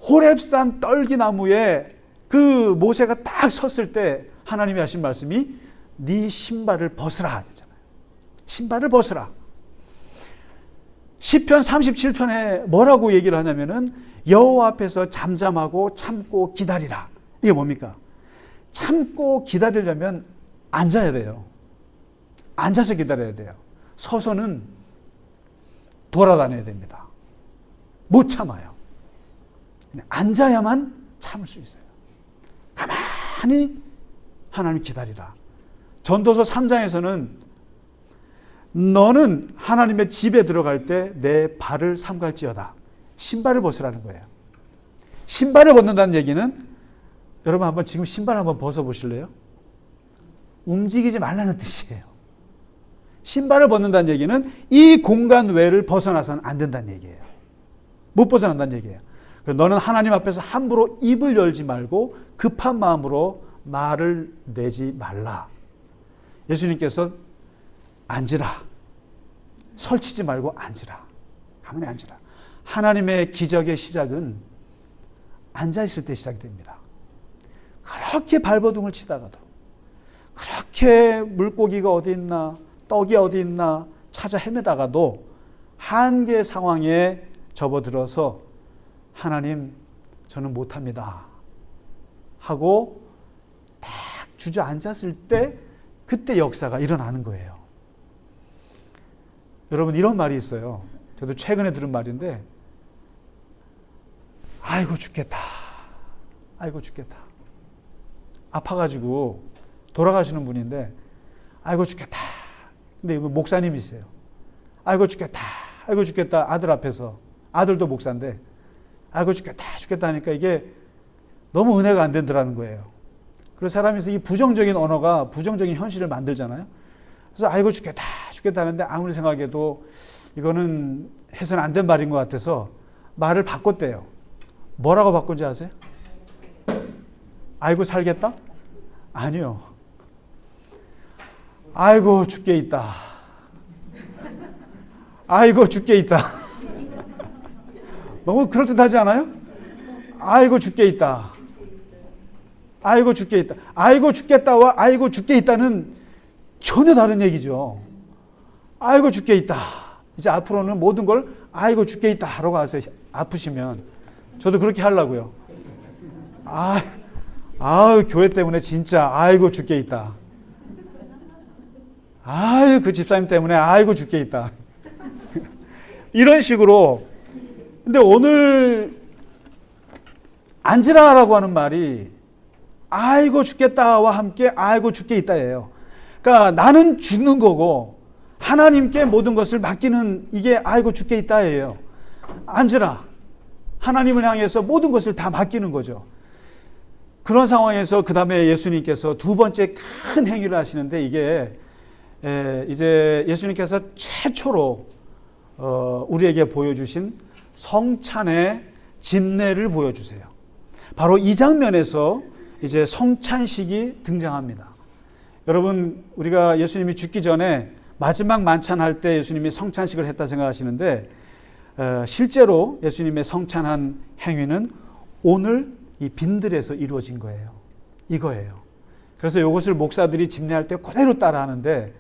호렙산 떨기나무에 그 모세가 딱 섰을 때 하나님이 하신 말씀이 네 신발을 벗으라. 신발을 벗으라. 시편 37편에 뭐라고 얘기를 하냐면은 여호와 앞에서 잠잠하고 참고 기다리라. 이게 뭡니까? 참고 기다리려면 앉아야 돼요. 앉아서 기다려야 돼요. 서서는 돌아다녀야 됩니다. 못 참아요. 앉아야만 참을 수 있어요. 가만히 하나님 기다리라. 전도서 3장에서는 너는 하나님의 집에 들어갈 때 내 발을 삼갈지어다. 신발을 벗으라는 거예요. 신발을 벗는다는 얘기는 여러분 한번 지금 신발 한번 벗어보실래요? 움직이지 말라는 뜻이에요. 신발을 벗는다는 얘기는 이 공간 외를 벗어나서는 안 된다는 얘기예요. 못 벗어난다는 얘기예요. 너는 하나님 앞에서 함부로 입을 열지 말고 급한 마음으로 말을 내지 말라. 예수님께서 앉으라. 설치지 말고 앉으라. 가만히 앉으라. 하나님의 기적의 시작은 앉아있을 때 시작이 됩니다. 그렇게 발버둥을 치다가도 그렇게 물고기가 어디 있나 떡이 어디 있나 찾아 헤매다가도 한계 상황에 접어들어서 하나님 저는 못합니다 하고 딱 주저앉았을 때 그때 역사가 일어나는 거예요. 여러분 이런 말이 있어요. 저도 최근에 들은 말인데 아이고 죽겠다. 아이고 죽겠다. 아파가지고 돌아가시는 분인데 아이고 죽겠다. 근데 목사님이세요. 아이고 죽겠다. 아이고 죽겠다. 아들 앞에서. 아들도 목사인데 아이고 죽겠다. 죽겠다 하니까 이게 너무 은혜가 안 된다는 거예요. 그래서 사람에서 이 부정적인 언어가 부정적인 현실을 만들잖아요. 그래서 아이고 죽겠다. 죽겠다 하는데 아무리 생각해도 이거는 해서는 안 된 말인 것 같아서 말을 바꿨대요. 뭐라고 바꾼지 아세요? 아이고 살겠다? 아니요. 아이고 죽게 있다. 아이고 죽게 있다. 너무 그럴듯하지 않아요? 아이고 죽게 있다. 아이고 죽게 있다. 아이고 죽겠다와 아이고 죽게 있다는 전혀 다른 얘기죠. 아이고 죽게 있다. 이제 앞으로는 모든 걸 아이고 죽게 있다 하러 가세요. 아프시면. 저도 그렇게 하려고요. 교회 때문에 진짜 아이고 죽게 있다. 아유 그 집사님 때문에 아이고 죽게 있다. 이런 식으로. 근데 오늘 앉으라라고 하는 말이 아이고 죽겠다와 함께 아이고 죽게 있다예요. 그러니까 나는 죽는 거고 하나님께 모든 것을 맡기는 이게 아이고 죽게 있다예요. 앉으라. 하나님을 향해서 모든 것을 다 맡기는 거죠. 그런 상황에서 그 다음에 예수님께서 두 번째 큰 행위를 하시는데 이게 이제 예수님께서 최초로 우리에게 보여주신 성찬의 집례를 보여주세요. 바로 이 장면에서 이제 성찬식이 등장합니다. 여러분, 우리가 예수님이 죽기 전에 마지막 만찬할 때 예수님이 성찬식을 했다 생각하시는데 실제로 예수님의 성찬한 행위는 오늘 이 빈들에서 이루어진 거예요. 이거예요. 그래서 이것을 목사들이 집례할 때 그대로 따라하는데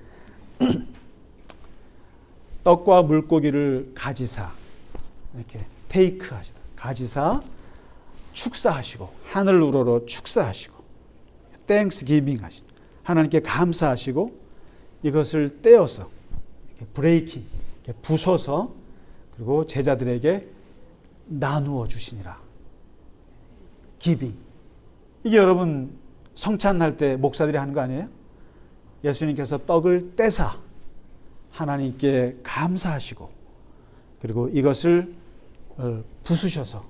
떡과 물고기를 가지사 이렇게 테이크 하시다. 가지사 축사하시고 하늘 우러러 축사하시고 땡스 기빙 하시고 하나님께 감사하시고 이것을 떼어서 이렇게 브레이킹 이렇게 부숴서 그리고 제자들에게 나누어 주시니라. 기빙. 이게 여러분 성찬할 때 목사들이 하는 거 아니에요? 예수님께서 떡을 떼사 하나님께 감사하시고 그리고 이것을 부수셔서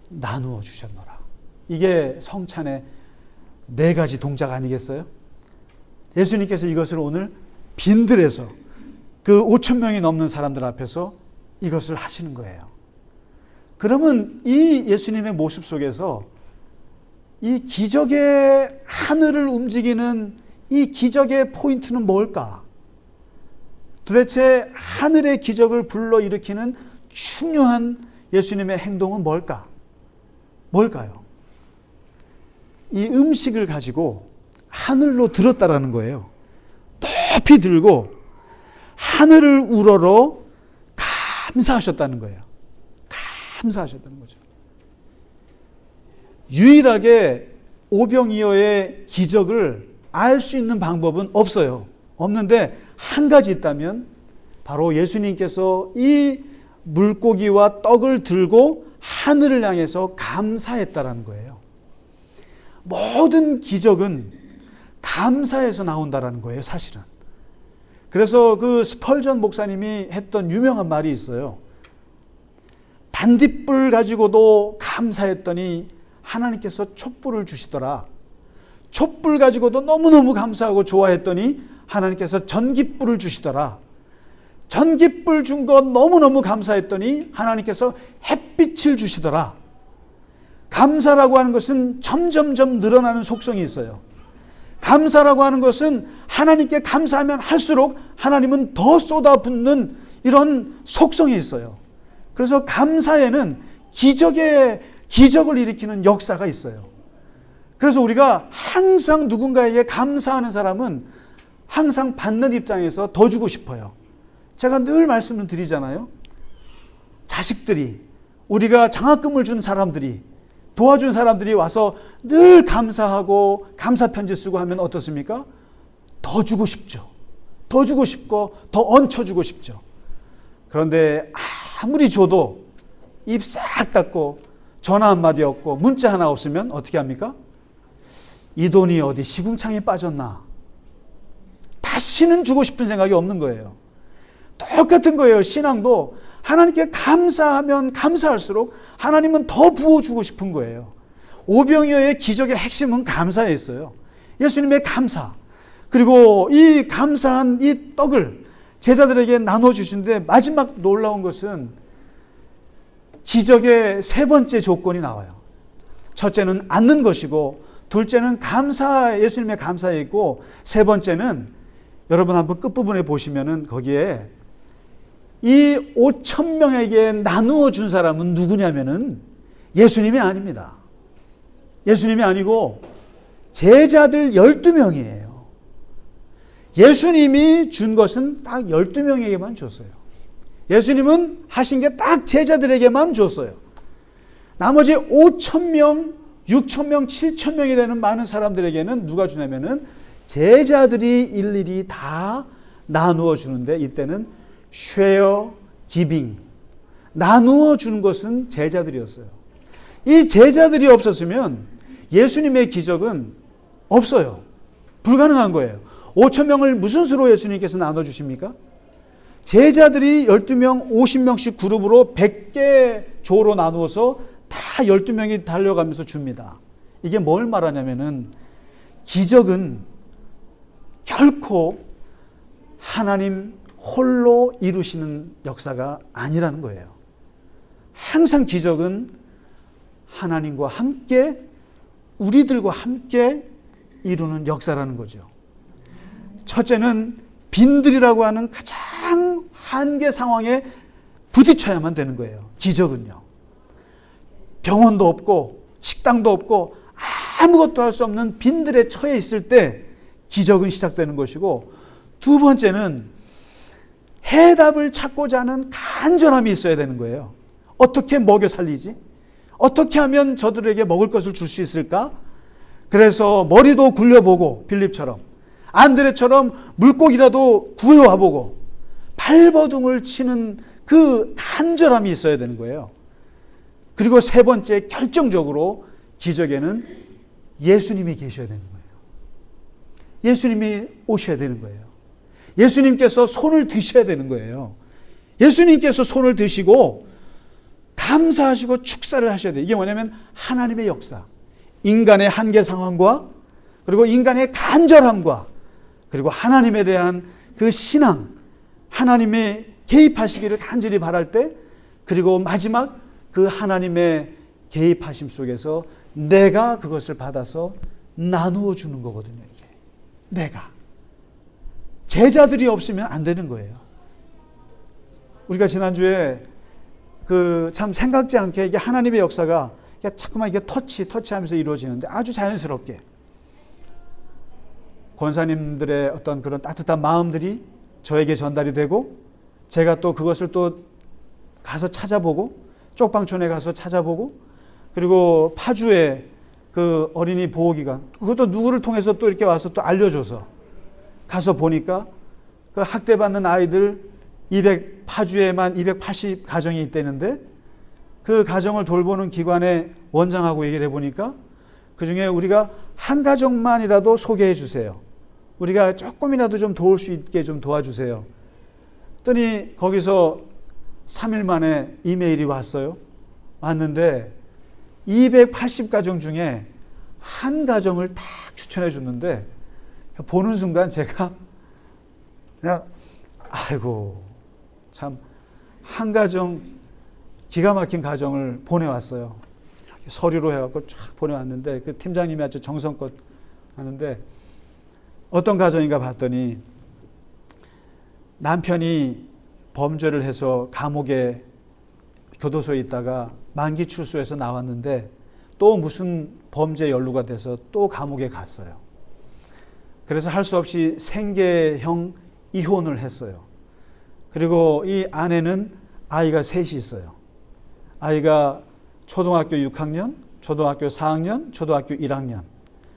나누어 주셨노라. 이게 성찬의 네 가지 동작 아니겠어요? 예수님께서 이것을 오늘 빈들에서 그 5천 명이 넘는 사람들 앞에서 이것을 하시는 거예요. 그러면 이 예수님의 모습 속에서 이 기적의 하늘을 움직이는 이 기적의 포인트는 뭘까? 도대체 하늘의 기적을 불러일으키는 중요한 예수님의 행동은 뭘까요? 이 음식을 가지고 하늘로 들었다라는 거예요. 높이 들고 하늘을 우러러 감사하셨다는 거예요. 감사하셨다는 거죠. 유일하게 오병이어의 기적을 알 수 있는 방법은 없어요. 없는데 한 가지 있다면 바로 예수님께서 이 물고기와 떡을 들고 하늘을 향해서 감사했다라는 거예요. 모든 기적은 감사에서 나온다라는 거예요, 사실은. 그래서 그 스펄전 목사님이 했던 유명한 말이 있어요. 반딧불 가지고도 감사했더니 하나님께서 촛불을 주시더라. 촛불 가지고도 너무너무 감사하고 좋아했더니 하나님께서 전깃불을 주시더라. 전깃불 준 거 너무너무 감사했더니 하나님께서 햇빛을 주시더라. 감사라고 하는 것은 점점점 늘어나는 속성이 있어요. 감사라고 하는 것은 하나님께 감사하면 할수록 하나님은 더 쏟아붓는 이런 속성이 있어요. 그래서 감사에는 기적을 일으키는 역사가 있어요. 그래서 우리가 항상 누군가에게 감사하는 사람은 항상 받는 입장에서 더 주고 싶어요. 제가 늘 말씀을 드리잖아요. 자식들이, 우리가 장학금을 준 사람들이, 도와준 사람들이 와서 늘 감사하고 감사 편지 쓰고 하면 어떻습니까? 더 주고 싶죠. 더 주고 싶고 더 얹혀주고 싶죠. 그런데 아무리 줘도 입 싹 닫고 전화 한마디 없고 문자 하나 없으면 어떻게 합니까? 이 돈이 어디 시궁창에 빠졌나? 다시는 주고 싶은 생각이 없는 거예요. 똑같은 거예요. 신앙도 하나님께 감사하면 감사할수록 하나님은 더 부어주고 싶은 거예요. 오병이어의 기적의 핵심은 감사에 있어요. 예수님의 감사. 그리고 이 감사한 이 떡을 제자들에게 나눠주시는데 마지막 놀라운 것은 기적의 세 번째 조건이 나와요. 첫째는 앉는 것이고 둘째는 예수님의 감사에 있고 세 번째는 여러분 한번 끝부분에 보시면은 거기에 이 5천 명에게 나누어 준 사람은 누구냐면은 예수님이 아닙니다. 예수님이 아니고 제자들 12명이에요. 예수님이 준 것은 딱 12명에게만 줬어요. 예수님은 하신 게 딱 제자들에게만 줬어요. 나머지 5천 명, 6천 명, 7천 명이 되는 많은 사람들에게는 누가 주냐면은 제자들이 일일이 다 나누어 주는데 이때는 share giving, 나누어 주는 것은 제자들이었어요. 이 제자들이 없었으면 예수님의 기적은 없어요. 불가능한 거예요. 5,000명을 무슨 수로 예수님께서 나눠주십니까? 제자들이 12명, 50명씩 그룹으로 100개 조로 나누어서 다 12명이 달려가면서 줍니다. 이게 뭘 말하냐면은 기적은 결코 하나님 홀로 이루시는 역사가 아니라는 거예요. 항상 기적은 하나님과 함께, 우리들과 함께 이루는 역사라는 거죠. 첫째는 빈들이라고 하는 가장 한계 상황에 부딪혀야만 되는 거예요. 기적은요. 병원도 없고 식당도 없고 아무것도 할 수 없는 빈들에 처해 있을 때 기적은 시작되는 것이고, 두 번째는 해답을 찾고자 하는 간절함이 있어야 되는 거예요. 어떻게 먹여 살리지? 어떻게 하면 저들에게 먹을 것을 줄 수 있을까? 그래서 머리도 굴려보고, 빌립처럼 안드레처럼 물고기라도 구해와보고 발버둥을 치는 그 간절함이 있어야 되는 거예요. 그리고 세 번째, 결정적으로 기적에는 예수님이 계셔야 되는 거예요. 예수님이 오셔야 되는 거예요. 예수님께서 손을 드셔야 되는 거예요. 예수님께서 손을 드시고 감사하시고 축사를 하셔야 돼요. 이게 뭐냐면 하나님의 역사, 인간의 한계 상황과 그리고 인간의 간절함과 그리고 하나님에 대한 그 신앙, 하나님의 개입하시기를 간절히 바랄 때, 그리고 마지막 그 하나님의 개입하심 속에서 내가 그것을 받아서 나누어 주는 거거든요. 이게 내가. 제자들이 없으면 안 되는 거예요. 우리가 지난주에 그 참 생각지 않게 이게 하나님의 역사가 자꾸만 이게 터치하면서 이루어지는데 아주 자연스럽게 권사님들의 어떤 그런 따뜻한 마음들이 저에게 전달이 되고, 제가 또 그것을 또 가서 찾아보고, 쪽방촌에 가서 찾아보고, 그리고 파주에 그 어린이 보호기관, 그것도 누구를 통해서 또 이렇게 와서 또 알려줘서 가서 보니까 그 학대받는 아이들 파주에만 280 가정이 있다는데, 그 가정을 돌보는 기관의 원장하고 얘기를 해보니까 그중에 우리가 한 가정만이라도 소개해 주세요. 우리가 조금이라도 좀 도울 수 있게 좀 도와주세요. 그랬더니 거기서 3일 만에 이메일이 왔어요. 왔는데 280가정 중에 한 가정을 딱 추천해 줬는데, 보는 순간 제가 그냥 아이고 참 한 가정, 기가 막힌 가정을 보내왔어요. 서류로 해갖고 쫙 보내왔는데 그 팀장님이 아주 정성껏 하는데, 어떤 가정인가 봤더니 남편이 범죄를 해서 감옥에 교도소에 있다가 만기 출소해서 나왔는데 또 무슨 범죄 연루가 돼서 또 감옥에 갔어요. 그래서 할 수 없이 생계형 이혼을 했어요. 그리고 이 아내는 아이가 셋이 있어요. 아이가 초등학교 6학년, 초등학교 4학년, 초등학교 1학년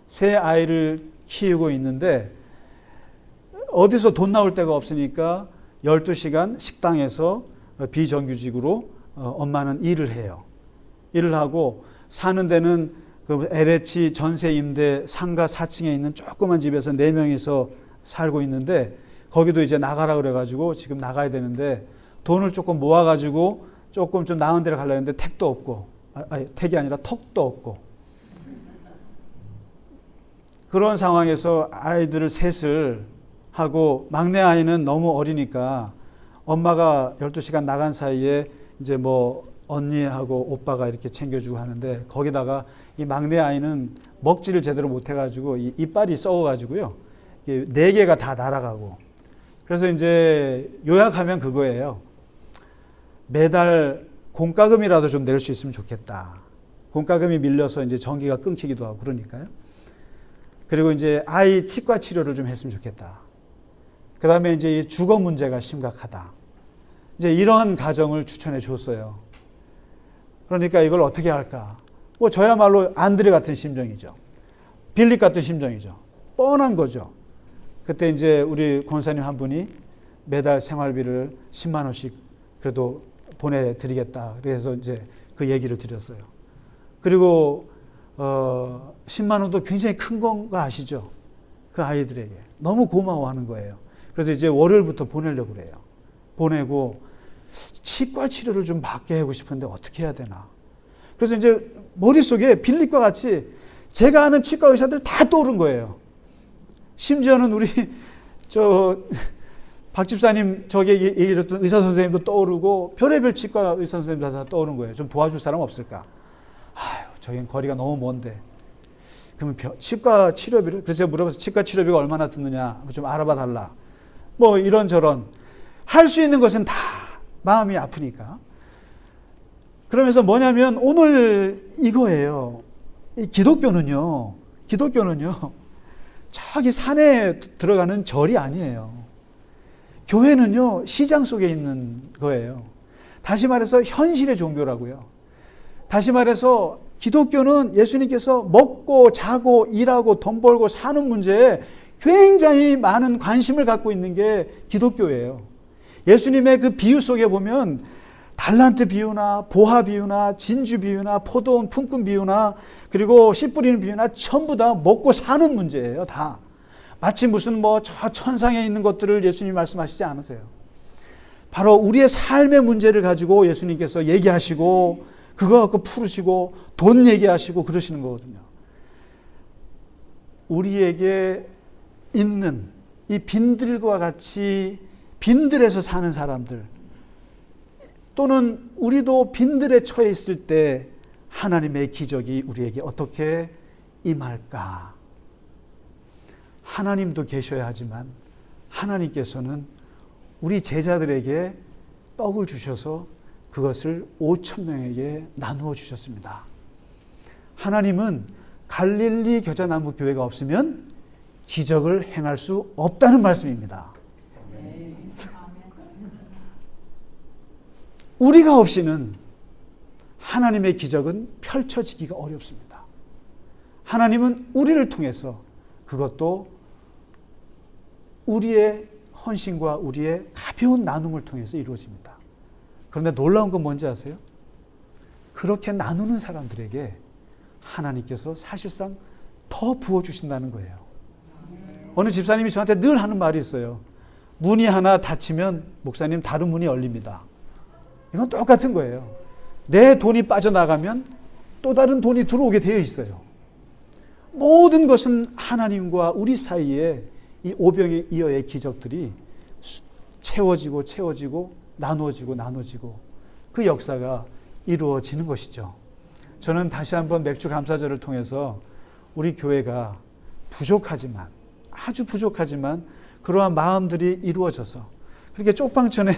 세 아이를 키우고 있는데, 어디서 돈 나올 데가 없으니까 12시간 식당에서 비정규직으로 엄마는 일을 해요. 일을 하고 사는 데는 그 LH 전세 임대 상가 4층에 있는 조그만 집에서 4명이서 살고 있는데, 거기도 이제 나가라 그래가지고 지금 나가야 되는데 돈을 조금 모아가지고 조금 좀 나은 데를 가려고 했는데 택도 없고, 택이 아니라 턱도 없고, 그런 상황에서 아이들을 셋을 하고, 막내 아이는 너무 어리니까 엄마가 12시간 나간 사이에 이제 뭐 언니하고 오빠가 이렇게 챙겨주고 하는데, 거기다가 이 막내 아이는 먹지를 제대로 못해가지고 이빨이 썩어가지고요, 4개가 다 날아가고. 그래서 이제 요약하면 그거예요. 매달 공과금이라도 좀 낼 수 있으면 좋겠다. 공과금이 밀려서 이제 전기가 끊기기도 하고 그러니까요. 그리고 이제 아이 치과 치료를 좀 했으면 좋겠다. 그 다음에 이제 주거 문제가 심각하다. 이제 이런 가정을 추천해 줬어요. 그러니까 이걸 어떻게 할까? 뭐 저야말로 안드레 같은 심정이죠. 빌립 같은 심정이죠. 뻔한 거죠. 그때 이제 우리 권사님 한 분이 매달 생활비를 10만 원씩 그래도 보내드리겠다. 그래서 이제 그 얘기를 드렸어요. 그리고 10만 원도 굉장히 큰 건 거 아시죠? 그 아이들에게 너무 고마워하는 거예요. 그래서 이제 월요일부터 보내려고 그래요. 보내고 치과 치료를 좀 받게 하고 싶은데 어떻게 해야 되나. 그래서 이제 머릿속에 빌립과 같이 제가 아는 치과 의사들 다 떠오른 거예요. 심지어는 우리 박 집사님 저게 얘기해줬던 의사 선생님도 떠오르고 별의별 치과 의사 선생님도 다 떠오른 거예요. 좀 도와줄 사람 없을까? 아유, 저긴 거리가 너무 먼데. 그러면 치과 치료비를, 그래서 제가 물어봐서 치과 치료비가 얼마나 드느냐 좀 알아봐 달라. 뭐 이런저런 할 수 있는 것은 다 마음이 아프니까. 그러면서 뭐냐면 오늘 이거예요. 이 기독교는요 저기 산에 들어가는 절이 아니에요. 교회는요 시장 속에 있는 거예요. 다시 말해서 현실의 종교라고요. 다시 말해서 기독교는 예수님께서 먹고 자고 일하고 돈 벌고 사는 문제에 굉장히 많은 관심을 갖고 있는 게 기독교예요. 예수님의 그 비유 속에 보면 달란트 비유나 보화 비유나 진주 비유나 포도원 품꾼 비유나 그리고 씨 뿌리는 비유나 전부 다 먹고 사는 문제예요. 다. 마치 무슨 뭐 저 천상에 있는 것들을 예수님이 말씀하시지 않으세요. 바로 우리의 삶의 문제를 가지고 예수님께서 얘기하시고 그거 갖고 풀으시고 돈 얘기하시고 그러시는 거거든요. 우리에게 있는 이 빈들과 같이 빈들에서 사는 사람들 또는 우리도 빈들에 처해 있을 때 하나님의 기적이 우리에게 어떻게 임할까? 하나님도 계셔야 하지만 하나님께서는 우리 제자들에게 떡을 주셔서 그것을 5,000명에게 나누어 주셨습니다. 하나님은 갈릴리 겨자나무 교회가 없으면 기적을 행할 수 없다는 말씀입니다. 우리가 없이는 하나님의 기적은 펼쳐지기가 어렵습니다. 하나님은 우리를 통해서 그것도 우리의 헌신과 우리의 가벼운 나눔을 통해서 이루어집니다. 그런데 놀라운 건 뭔지 아세요? 그렇게 나누는 사람들에게 하나님께서 사실상 더 부어주신다는 거예요. 어느 집사님이 저한테 늘 하는 말이 있어요. 문이 하나 닫히면 목사님 다른 문이 열립니다. 이건 똑같은 거예요. 내 돈이 빠져나가면 또 다른 돈이 들어오게 되어 있어요. 모든 것은 하나님과 우리 사이에 이 오병이어의 기적들이 채워지고 나눠지고 그 역사가 이루어지는 것이죠. 저는 다시 한번 맥주 감사절을 통해서 우리 교회가 부족하지만 아주 부족하지만 그러한 마음들이 이루어져서 그렇게 쪽방촌에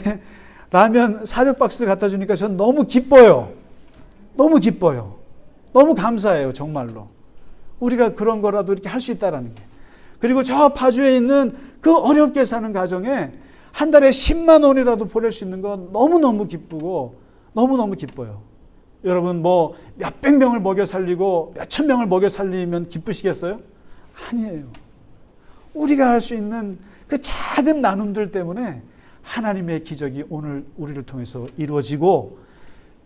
라면 400박스 갖다 주니까 전 너무 기뻐요. 너무 기뻐요. 너무 감사해요. 정말로. 우리가 그런 거라도 이렇게 할 수 있다라는 게. 그리고 저 파주에 있는 그 어렵게 사는 가정에 한 달에 10만 원이라도 보낼 수 있는 건 너무너무 기쁘고 너무너무 기뻐요. 여러분 뭐 몇백 명을 먹여 살리고 몇천 명을 먹여 살리면 기쁘시겠어요? 아니에요. 우리가 할 수 있는 그 작은 나눔들 때문에 하나님의 기적이 오늘 우리를 통해서 이루어지고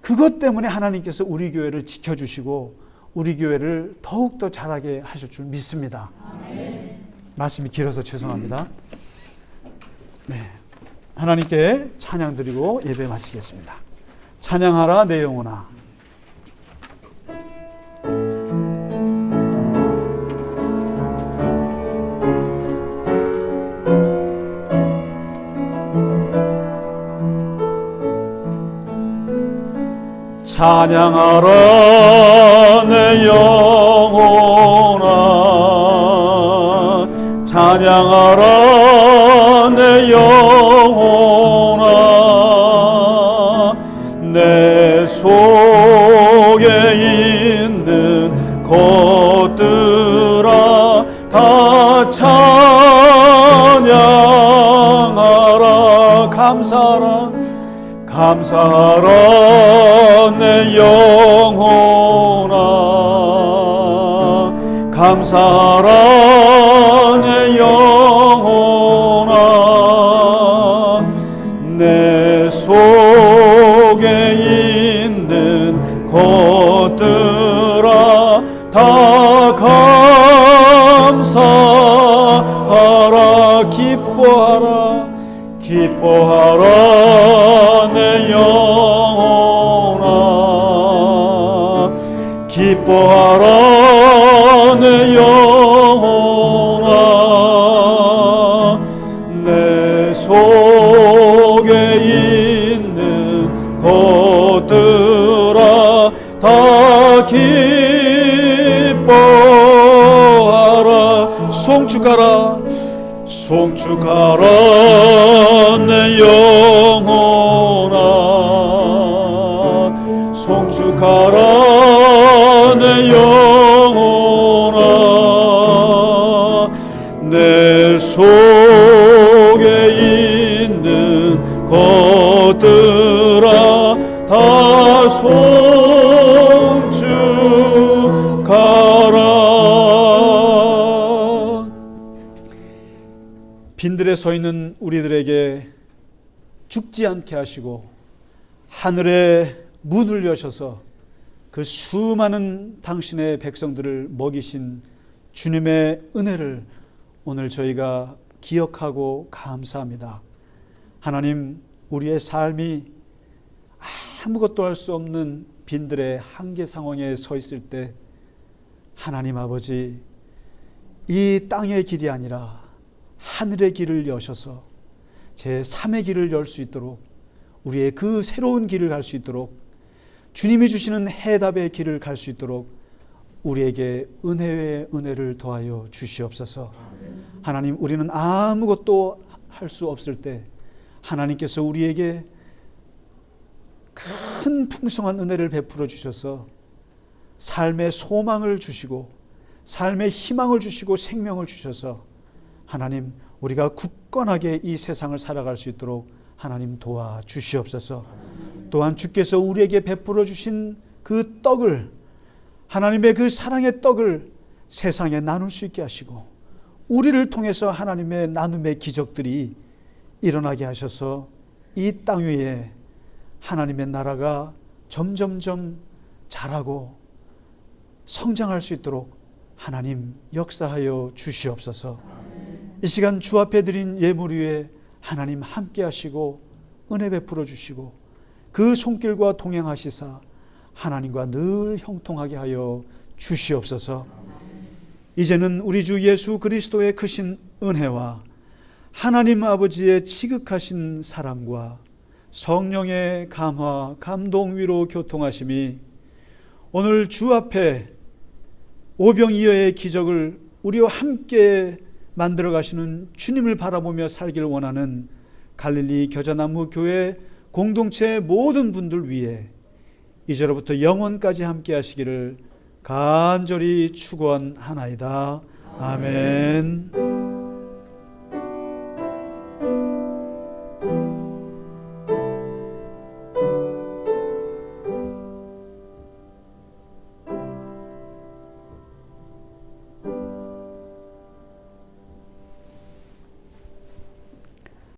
그것 때문에 하나님께서 우리 교회를 지켜주시고 우리 교회를 더욱더 잘하게 하실 줄 믿습니다. 아멘. 말씀이 길어서 죄송합니다. 네, 하나님께 찬양 드리고 예배 마치겠습니다. 찬양하라 내 영혼아. 찬양하라 내 영혼아 찬양하라 내 영혼아 내 속에 있는 것들아 다 찬양하라 감사하라 내 영혼아 감사하라 내 영혼아 내 속에 있는 것들아 다 기뻐하라 기뻐하라 내 영혼아 기뻐하라 내 영혼아 내 속에 있는 것들아 다 기뻐하라 송축하라 송축하라 내 영혼아 송축하라 내 영혼아 내 속에 있는 것들아 다 송축하라. 빈들에 서 있는 우리들에게 죽지 않게 하시고 하늘의 문을 여셔서 그 수많은 당신의 백성들을 먹이신 주님의 은혜를 오늘 저희가 기억하고 감사합니다. 하나님, 우리의 삶이 아무것도 할 수 없는 빈들의 한계 상황에 서 있을 때 하나님 아버지, 이 땅의 길이 아니라 하늘의 길을 여셔서 제 3의 길을 열 수 있도록, 우리의 그 새로운 길을 갈 수 있도록, 주님이 주시는 해답의 길을 갈 수 있도록 우리에게 은혜의 은혜를 더하여 주시옵소서. 하나님, 우리는 아무것도 할 수 없을 때 하나님께서 우리에게 큰 풍성한 은혜를 베풀어 주셔서 삶의 소망을 주시고 삶의 희망을 주시고 생명을 주셔서 하나님, 우리가 굳건하게 이 세상을 살아갈 수 있도록 하나님 도와주시옵소서. 또한 주께서 우리에게 베풀어 주신 그 떡을, 하나님의 그 사랑의 떡을 세상에 나눌 수 있게 하시고 우리를 통해서 하나님의 나눔의 기적들이 일어나게 하셔서 이 땅 위에 하나님의 나라가 점점점 자라고 성장할 수 있도록 하나님 역사하여 주시옵소서. 이 시간 주 앞에 드린 예물 위에 하나님 함께 하시고 은혜 베풀어 주시고 그 손길과 동행하시사 하나님과 늘 형통하게 하여 주시옵소서. 이제는 우리 주 예수 그리스도의 크신 은혜와 하나님 아버지의 지극하신 사랑과 성령의 감화, 감동, 위로, 교통하심이 오늘 주 앞에 오병이어의 기적을 우리와 함께 만들어 가시는 주님을 바라보며 살기를 원하는 갈릴리 겨자나무 교회 공동체 모든 분들 위해 이제로부터 영원까지 함께 하시기를 간절히 축원하나이다. 아멘.